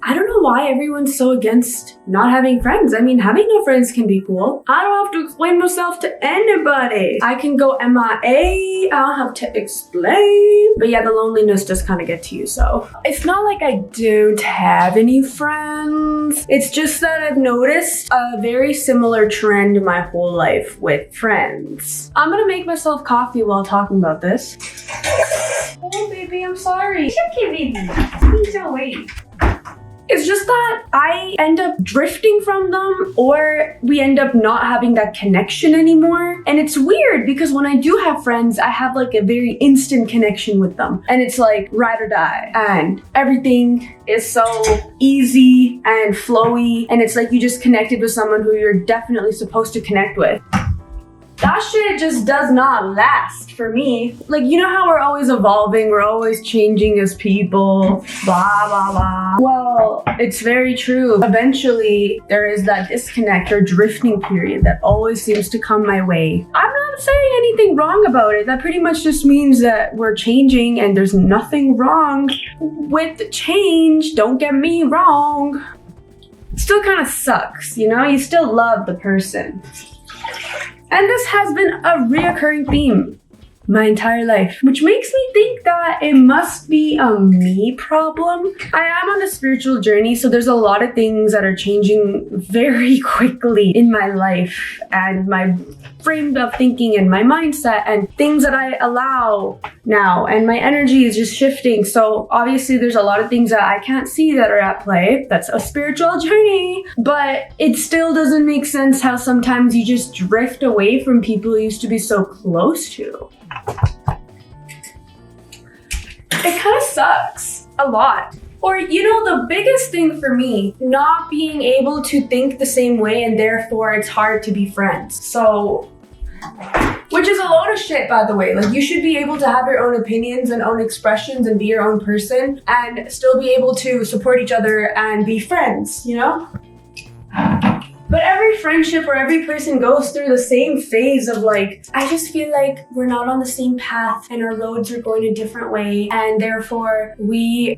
I don't know why everyone's so against not having friends. I mean, having no friends can be cool. I don't have to explain myself to anybody. I can go MIA, I don't have to explain. But yeah, the loneliness does kind of get to you, so. It's not like I don't have any friends. It's just that I've noticed a very similar trend my whole life with friends. I'm gonna make myself coffee while talking about this. Oh, baby, I'm sorry. It's okay, baby. Please don't wait. It's just that I end up drifting from them, or we end up not having that connection anymore. And it's weird because when I do have friends, I have like a very instant connection with them. And it's like ride or die. And everything is so easy and flowy. And it's like you just connected with someone who you're definitely supposed to connect with. That shit just does not last for me. Like, you know how we're always evolving, we're always changing as people, blah, blah, blah. Well, it's very true. Eventually, there is that disconnect or drifting period that always seems to come my way. I'm not saying anything wrong about it. That pretty much just means that we're changing and there's nothing wrong with change. Don't get me wrong. It still kind of sucks, you know? You still love the person. And this has been a reoccurring theme my entire life, which makes me think that it must be a me problem. I am on a spiritual journey, so there's a lot of things that are changing very quickly in my life and my frame of thinking and my mindset and things that I allow now, and my energy is just shifting. So obviously there's a lot of things that I can't see that are at play. That's a spiritual journey, but it still doesn't make sense how sometimes you just drift away from people you used to be so close to. It kind of sucks a lot. Or, you know, the biggest thing for me, not being able to think the same way, and therefore it's hard to be friends. So, which is a load of shit, by the way. Like, you should be able to have your own opinions and own expressions and be your own person and still be able to support each other and be friends, you know? But every friendship or every person goes through the same phase of like, I just feel like we're not on the same path and our roads are going a different way, and therefore we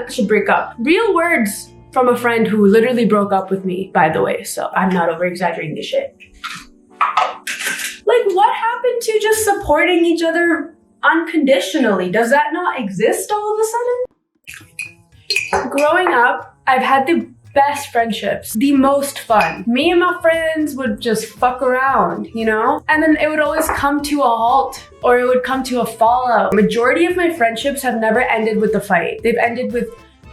should break up. Real words from a friend who literally broke up with me, by the way, so I'm not over exaggerating this shit. Like, what happened to just supporting each other unconditionally? Does that not exist all of a sudden? Growing up, I've had the best friendships, the most fun. Me and my friends would just fuck around, you know? And then it would always come to a halt, or it would come to a fallout. Majority of my friendships have never ended with a fight. They've ended with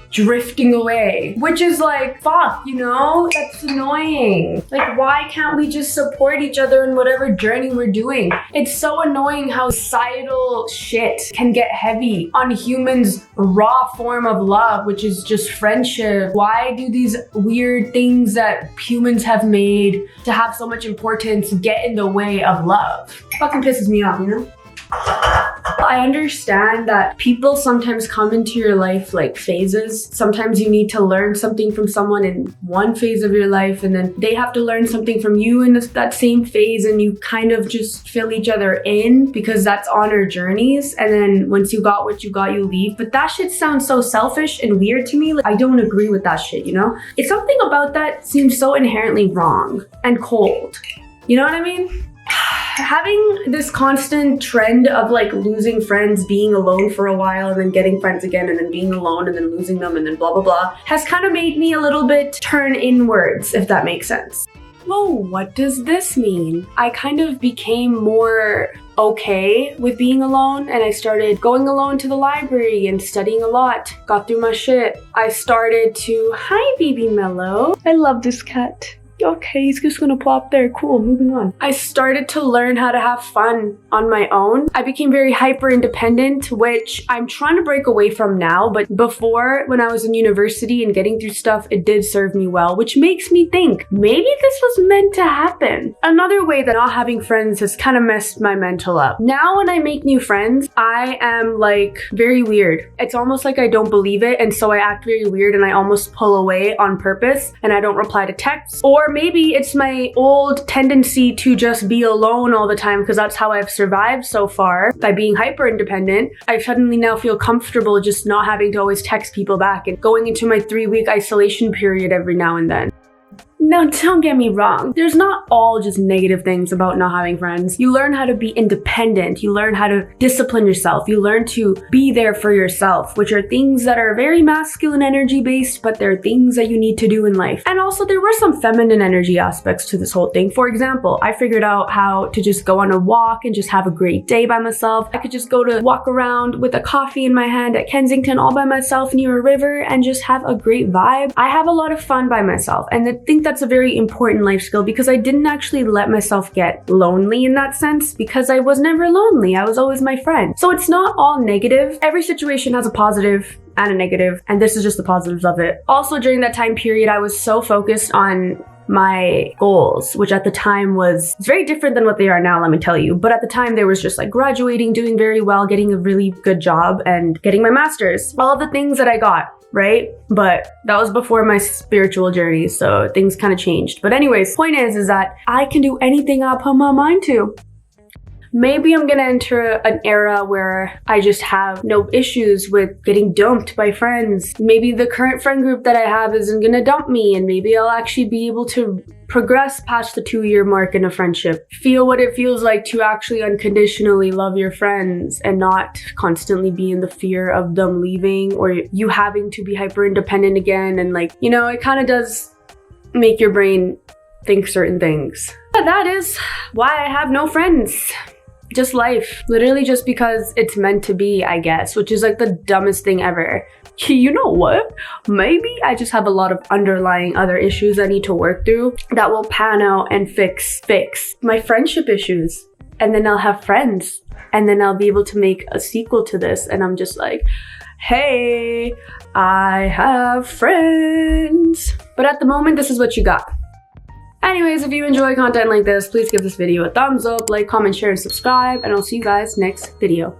drifting away, which is like, fuck, you know? That's annoying. Like, why can't we just support each other in whatever journey we're doing? It's so annoying how societal shit can get heavy on humans' raw form of love, which is just friendship. Why do these weird things that humans have made to have so much importance get in the way of love? Fucking pisses me off, you know? I understand that people sometimes come into your life like phases. Sometimes you need to learn something from someone in one phase of your life, and then they have to learn something from you in that same phase, and you kind of just fill each other in because that's on our journeys. And then once you got what you got, you leave. But that shit sounds so selfish and weird to me. Like, I don't agree with that shit, you know? It's something about that seems so inherently wrong and cold. You know what I mean? Having this constant trend of like losing friends, being alone for a while and then getting friends again and then being alone and then losing them and then blah blah blah has kind of made me a little bit turn inwards, if that makes sense. Well, what does this mean? I kind of became more okay with being alone, and I started going alone to the library and studying a lot. Got through my shit. I started to, hi baby Mellow. I love this cat. Okay, he's just gonna plop there. Cool, moving on. I started to learn how to have fun on my own. I became very hyper independent, which I'm trying to break away from now, but before, when I was in university and getting through stuff, it did serve me well, which makes me think maybe this was meant to happen. Another way that not having friends has kind of messed my mental up. Now when I make new friends, I am like very weird. It's almost like I don't believe it, and so I act very weird and I almost pull away on purpose and I don't reply to texts, or Or maybe it's my old tendency to just be alone all the time because that's how I've survived so far by being hyper independent. I suddenly now feel comfortable just not having to always text people back and going into my 3-week isolation period every now and then. Now, don't get me wrong. There's not all just negative things about not having friends. You learn how to be independent. You learn how to discipline yourself. You learn to be there for yourself, which are things that are very masculine energy based, but they're things that you need to do in life. And also there were some feminine energy aspects to this whole thing. For example, I figured out how to just go on a walk and just have a great day by myself. I could just go to walk around with a coffee in my hand at Kensington all by myself near a river and just have a great vibe. I have a lot of fun by myself, and I think that's a very important life skill because I didn't actually let myself get lonely in that sense because I was never lonely. I was always my friend. So it's not all negative. Every situation has a positive and a negative, and this is just the positives of it. Also, during that time period, I was so focused on my goals, which at the time was very different than what they are now, let me tell you. But at the time, there was just like graduating, doing very well, getting a really good job, and getting my master's. All of the things that I got, right? But that was before my spiritual journey, so things kind of changed. But anyways, point is that I can do anything I put my mind to. Maybe I'm gonna enter an era where I just have no issues with getting dumped by friends. Maybe the current friend group that I have isn't gonna dump me, and maybe I'll actually be able to progress past the 2-year mark in a friendship. Feel what it feels like to actually unconditionally love your friends and not constantly be in the fear of them leaving or you having to be hyper independent again. And like, you know, it kind of does make your brain think certain things. But that is why I have no friends. Just life. Literally just because it's meant to be, I guess, which is like the dumbest thing ever. You know what? Maybe I just have a lot of underlying other issues I need to work through that will pan out and fix my friendship issues. And then I'll have friends. And then I'll be able to make a sequel to this. And I'm just like, hey, I have friends. But at the moment, this is what you got. Anyways, if you enjoy content like this, please give this video a thumbs up, like, comment, share, and subscribe, and I'll see you guys next video.